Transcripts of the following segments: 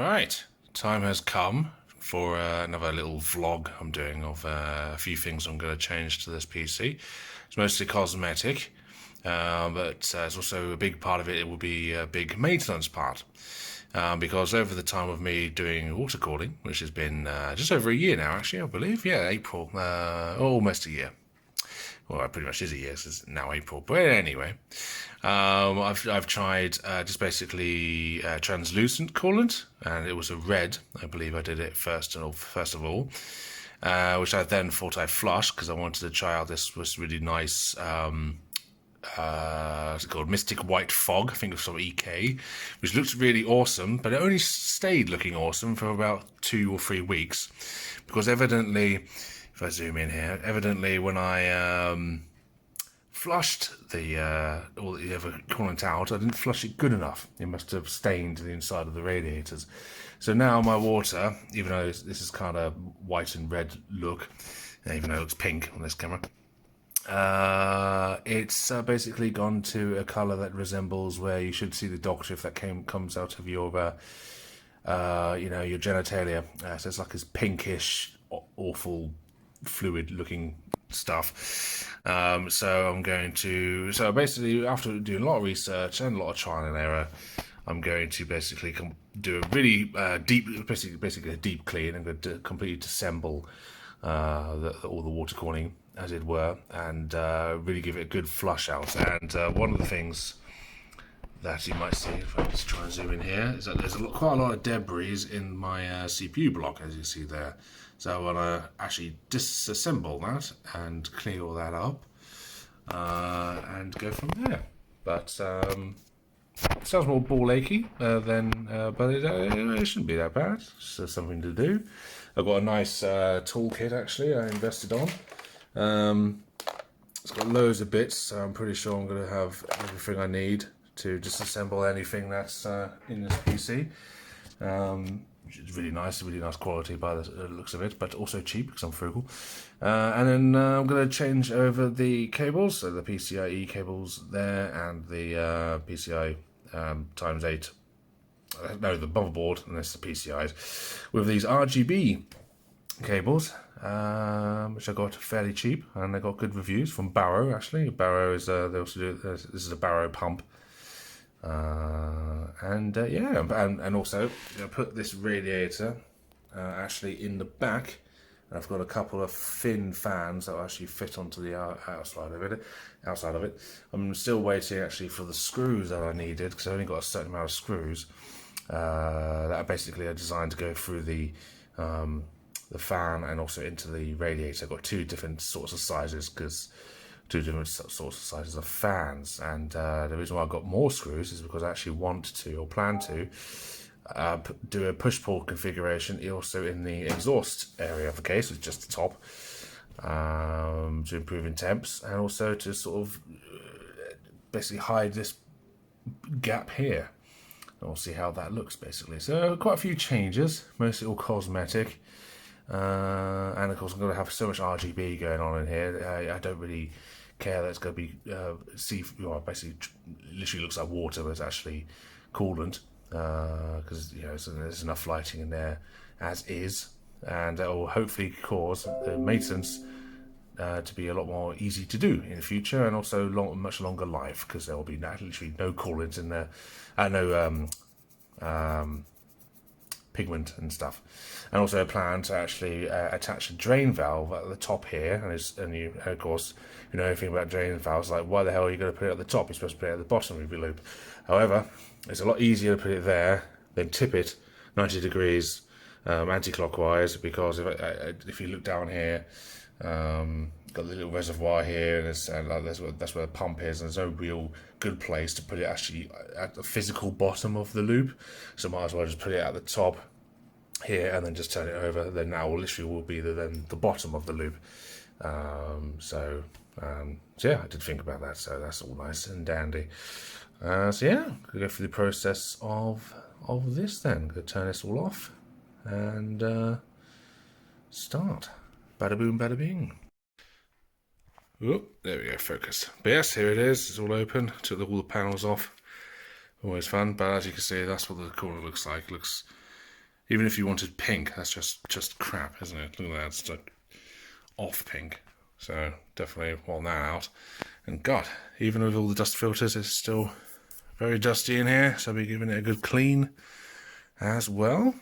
Right, time has come for another little vlog I'm doing of a few things I'm going to change to this PC. It's mostly cosmetic, but it's also a big part of it. It will be a big maintenance part. Because over the time of me doing water cooling, which has been just over a year now, actually, I believe, yeah, April, almost a year. Well, it pretty much is a year, so it's now April. But anyway, I've tried just basically translucent coolant, and it was a red. I believe I did it first of all, which I then thought I'd flush because I wanted to try out this really nice. What's it called? Mystic White Fog, I think of some EK, which looked really awesome, but it only stayed looking awesome for about 2 or 3 weeks, because evidently, if I zoom in here, evidently when I flushed all the other coolant out, I didn't flush it good enough. It must have stained the inside of the radiators. So now my water, even though this is kind of white and red look, even though it looks pink on this camera, it's basically gone to a colour that resembles where you should see the doctor if that comes out of your, your genitalia. So it's like this pinkish, awful, fluid-looking stuff. So basically, after doing a lot of research and a lot of trial and error, I'm going to basically do a really basically a deep clean. I'm going to completely disassemble all the water cooling, as it were, and really give it a good flush out. And one of the things that you might see, if I just try and zoom in here, is that there's quite a lot of debris in my CPU block, as you see there. So I want to actually disassemble that and clean all that up and go from there. But it sounds more ball achy but it shouldn't be that bad. It's just something to do. I've got a nice toolkit actually I invested on. It's got loads of bits, so I'm pretty sure I'm going to have everything I need to disassemble anything that's in this PC. Which is really nice quality by the looks of it, but also cheap because I'm frugal. And then I'm going to change over the cables, so the pci-e cables there and the PCI ×8. No, the motherboard, and that's the PCIs, with these RGB cables, which I got fairly cheap, and I got good reviews from Barrow. Actually, Barrow is they also do this is a Barrow pump, and also I put this radiator actually in the back. And I've got a couple of thin fans that will actually fit onto the outside of it. I'm still waiting actually for the screws that I needed, because I only got a certain amount of screws that are basically designed to go through the fan and also into the radiator. I've got two different sorts of sizes, because two different sorts of sizes of fans, and the reason why I've got more screws is because I actually want to, or plan to, do a push-pull configuration also in the exhaust area of the case, with just the top, to improve in temps, and also to sort of basically hide this gap here. And we'll see how that looks basically. So quite a few changes, mostly all cosmetic, and of course I'm going to have so much RGB going on in here. I don't really care that it's going to be basically literally looks like water, but it's actually coolant, because there's enough lighting in there as is, and that will hopefully cause the maintenance to be a lot more easy to do in the future, and also much longer life, because there will be literally no coolant in there, no pigment and stuff. And also a plan to actually attach a drain valve at the top here, and of course you know anything about drain valves, like why the hell are you going to put it at the top? You're supposed to put it at the bottom of your loop. However, it's a lot easier to put it there than tip it 90 degrees anti-clockwise, because if you look down here, got the little reservoir here, and that's where the pump is, and there's no real good place to put it actually at the physical bottom of the loop, so might as well just put it at the top here and then just turn it over. Then that will be the bottom of the loop. So yeah, I did think about that, so that's all nice and dandy. So yeah, we'll go through the process of this then. Gonna turn this all off and start. Bada boom, bada bing. Oh, there we go, focus. But yes, here it is. It's all open. Took all the panels off. Always fun, but as you can see, that's what the corner looks like. It looks Even if you wanted pink, that's just crap, isn't it? Look at that, it's like off pink. So definitely want that out. And God, even with all the dust filters, it's still very dusty in here, so I'll be giving it a good clean as well.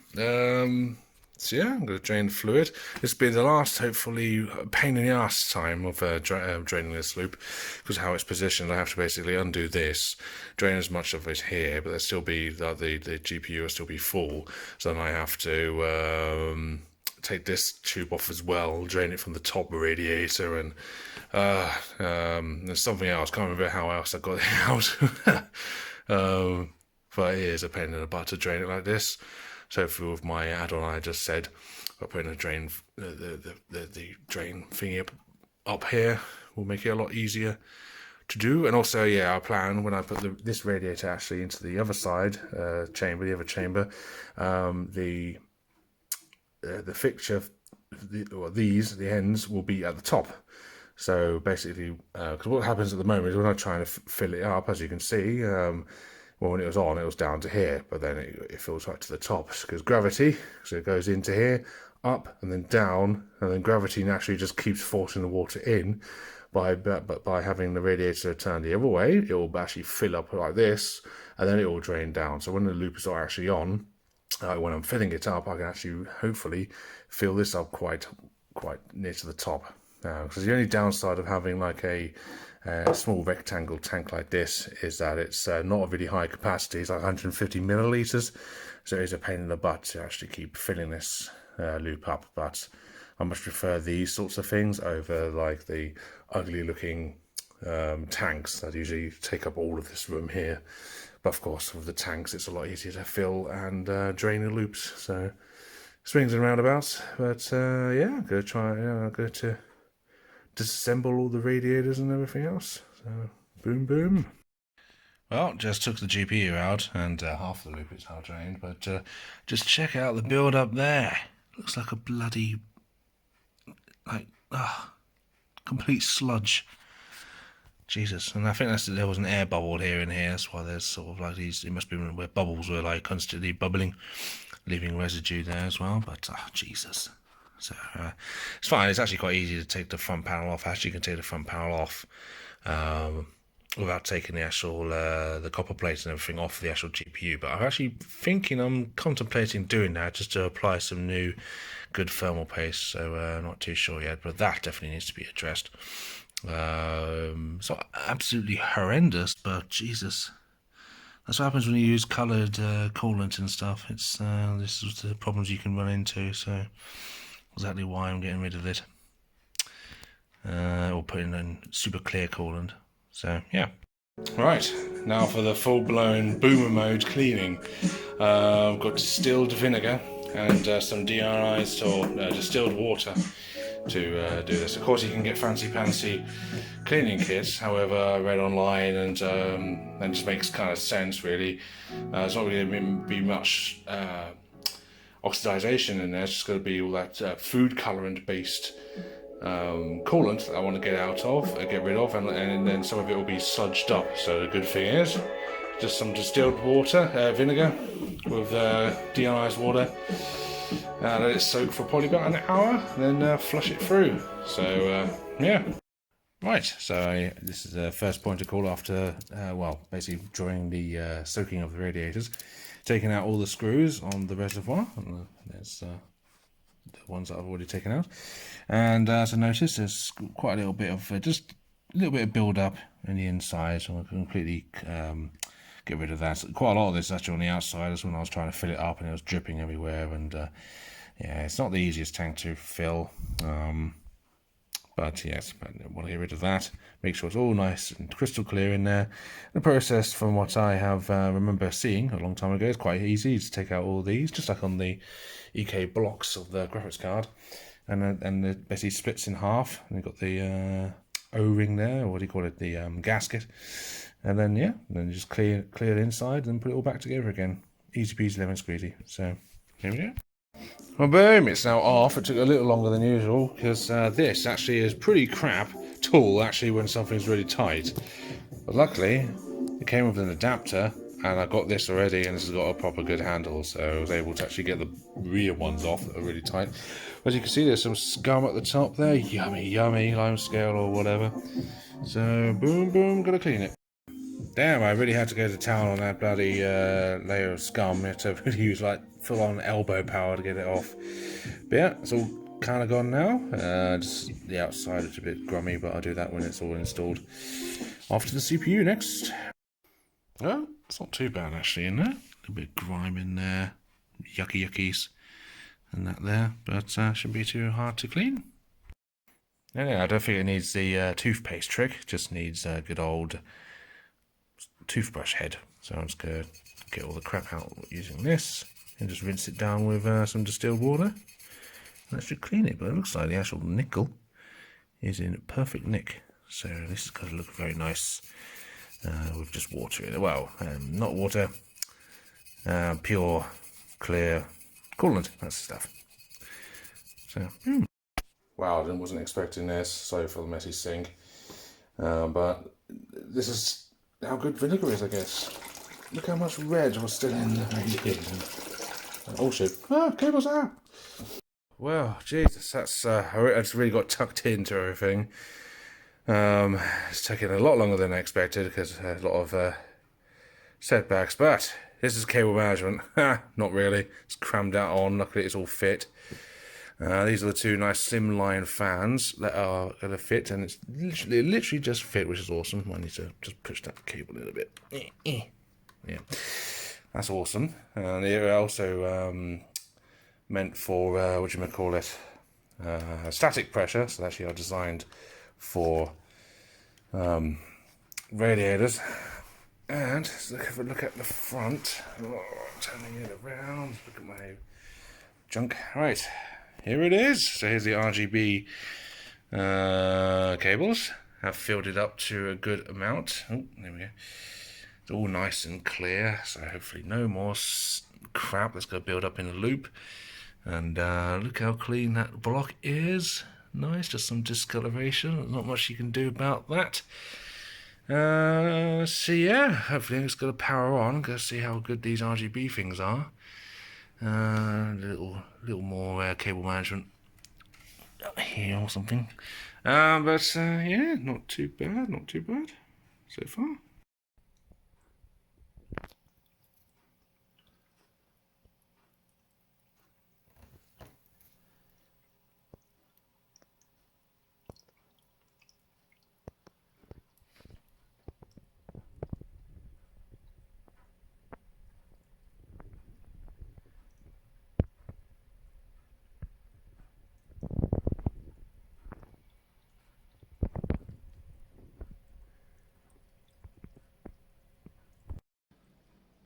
So yeah, I'm going to drain the fluid. This will be the last, hopefully, pain in the ass time of draining this loop, because how it's positioned, I have to basically undo this, drain as much of it here, but there'll still be, the GPU will still be full, so then I have to take this tube off as well, drain it from the top radiator, and there's something else, can't remember how else I got it out. But it is a pain in the butt to drain it like this. So with my add-on I just said, by putting a drain, the drain thingy up here will make it a lot easier to do. And also, yeah, our plan when I put this radiator actually into the other side chamber, the other chamber, the fixture, the ends will be at the top. So basically, because what happens at the moment is when I try to fill it up, as you can see, well, when it was on, it was down to here, but then it fills right to the top because gravity, so it goes into here, up, and then down, and then gravity naturally just keeps forcing the water in. But by having the radiator turn the other way, it will actually fill up like this, and then it will drain down. So when the loop is actually on, when I'm filling it up, I can actually hopefully fill this up quite near to the top. Because the only downside of having like a small rectangle tank like this is that it's not a really high capacity. It's like 150 milliliters, so it's a pain in the butt to actually keep filling this loop up. But I much prefer these sorts of things over like the ugly looking tanks that usually take up all of this room here. But of course, with the tanks, it's a lot easier to fill and drain the loops. So swings and roundabouts. But yeah, I'm gonna try. I'm going to disassemble all the radiators and everything else. So boom boom. Well, just took the GPU out and half the loop is now drained, but just check out the build up there. Looks like a bloody complete sludge. Jesus. And I think there was an air bubble here and here, that's why there's sort of like these, it must be where bubbles were like constantly bubbling, leaving residue there as well. But Jesus. So it's fine. It's actually quite easy to take the front panel off. Actually, you can take the front panel off without taking the actual the copper plates and everything off the actual GPU. But I'm actually I'm contemplating doing that just to apply some new good thermal paste. So I'm not too sure yet, but that definitely needs to be addressed. So absolutely horrendous, but Jesus. That's what happens when you use coloured coolant and stuff. It's this is the problems you can run into. So exactly why I'm getting rid of it, or putting in super clear coolant. So yeah. Right, now for the full-blown boomer mode cleaning. I've got distilled vinegar and some deionized or distilled water to do this. Of course, you can get fancy cleaning kits. However, I read online and it just makes kind of sense really. There's not really going to be much oxidization in there. It's just going to be all that food colorant based coolant that I want to get rid of, and then some of it will be sludged up. So the good thing is just some distilled water, vinegar with deionized water, let it soak for probably about an hour, and then flush it through. So yeah. Right, so this is the first point of call after, well, basically during the soaking of the radiators, taking out all the screws on the reservoir. And there's the ones that I've already taken out, and as I noticed, there's quite a little bit of just a little bit of build up in the inside, so I can completely get rid of that. Quite a lot of this is actually on the outside. That's when I was trying to fill it up and it was dripping everywhere, and yeah, it's not the easiest tank to fill. But yes, I want to get rid of that. Make sure it's all nice and crystal clear in there. The process, from what I have remember seeing a long time ago, is quite easy to take out all these, just like on the EK blocks of the graphics card, and it basically splits in half. And you've got the O-ring there, or what do you call it, the gasket, and then yeah, then you just clear the inside, and then put it all back together again. Easy peasy lemon squeezy. So here we go. Well, boom, it's now off. It took a little longer than usual because this actually is pretty crap tool actually when something's really tight. But luckily, it came with an adapter and I got this already, and this has got a proper good handle, so I was able to actually get the rear ones off that are really tight. As you can see, there's some scum at the top there. Yummy, yummy, lime scale or whatever. So, boom, boom, gotta clean it. Damn, I really had to go to town on that bloody layer of scum. I had to really use like full-on elbow power to get it off. But yeah, it's all kind of gone now. Just the outside is a bit grummy, but I'll do that when it's all installed. Off to the CPU next. Oh, it's not too bad actually in there. A little bit of grime in there, yuckies and that there, but shouldn't be too hard to clean. Anyway, I don't think it needs the toothpaste trick, just needs a good old toothbrush head. So I'm just going to get all the crap out using this and just rinse it down with some distilled water. That should clean it, but it looks like the actual nickel is in perfect nick. So this is going to look very nice with just water in it. Well, not water, pure, clear coolant, that's the stuff. So, wow, I wasn't expecting this. Sorry for the messy sink. But this is how good vinegar is, I guess. Look how much red was still in there. Oh shit. Ah, cable's out. Well, Jesus, that's it's really got tucked into everything. It's taking a lot longer than I expected because a lot of setbacks, but this is cable management. Not really. It's crammed out on. Luckily, it's all fit. These are the two nice Slimline fans that are going to fit, and it's literally just fit, which is awesome. I need to just push that cable a little bit. Yeah, that's awesome. And they're also meant for what do you call it? Static pressure. So they actually are designed for radiators. And let's have a look at the front. Oh, turning it around. Look at my junk. Right. Here it is. So here's the RGB cables. I've filled it up to a good amount. Oh, there we go. It's all nice and clear. So hopefully no more crap that's going to build up in a loop. And look how clean that block is. Nice, just some discoloration. Not much you can do about that. So yeah, hopefully it's going to power on. Go see how good these RGB things are. Little more cable management here or something. But yeah, not too bad so far.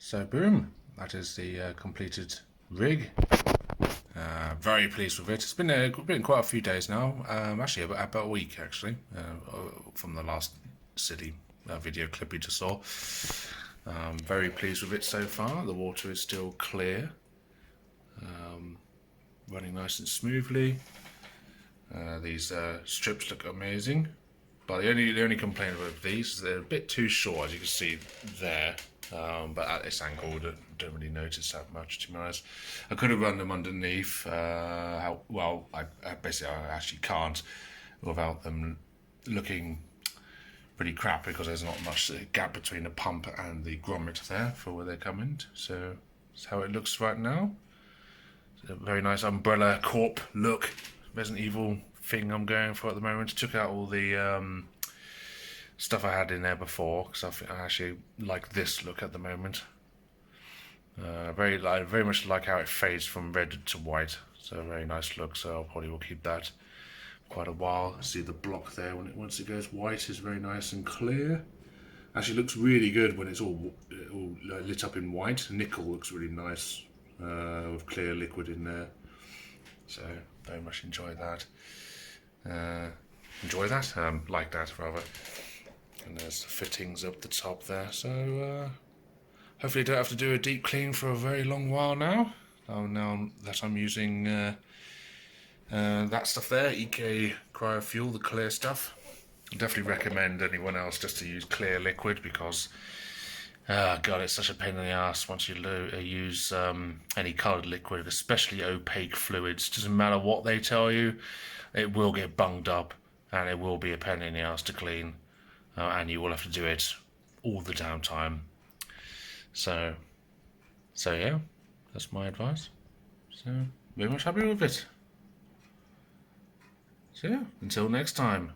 So boom, that is the completed rig. Very pleased with it. It's been quite a few days now. Actually, about a week actually, from the last city video clip you just saw. Very pleased with it so far. The water is still clear, running nice and smoothly. These strips look amazing, but the only complaint about these is they're a bit too short, as you can see there. But at this angle, I don't really notice that much, to be honest. I could have run them underneath. I actually can't without them looking pretty crap, because there's not much gap between the pump and the grommet there for where they come in. So that's how it looks right now. It's a very nice umbrella corp look, Resident Evil thing I'm going for at the moment. Took out all the stuff I had in there before, because I actually like this look at the moment. Very much like how it fades from red to white. So a very nice look. So I probably will keep that quite a while. See the block there once it goes white is very nice and clear. Actually looks really good when it's all lit up in white. Nickel looks really nice with clear liquid in there. So very much enjoy that. Like that rather. And there's the fittings up the top there. So hopefully don't have to do a deep clean for a very long while now. Now that I'm using that stuff there, EK cryofuel, the clear stuff. I definitely recommend anyone else just to use clear liquid, because Oh god, it's such a pain in the ass once you use any coloured liquid, especially opaque fluids. Doesn't matter what they tell you, it will get bunged up, and it will be a pain in the ass to clean, and you will have to do it all the damn time. So yeah, that's my advice. So very much happy with it. So yeah, until next time.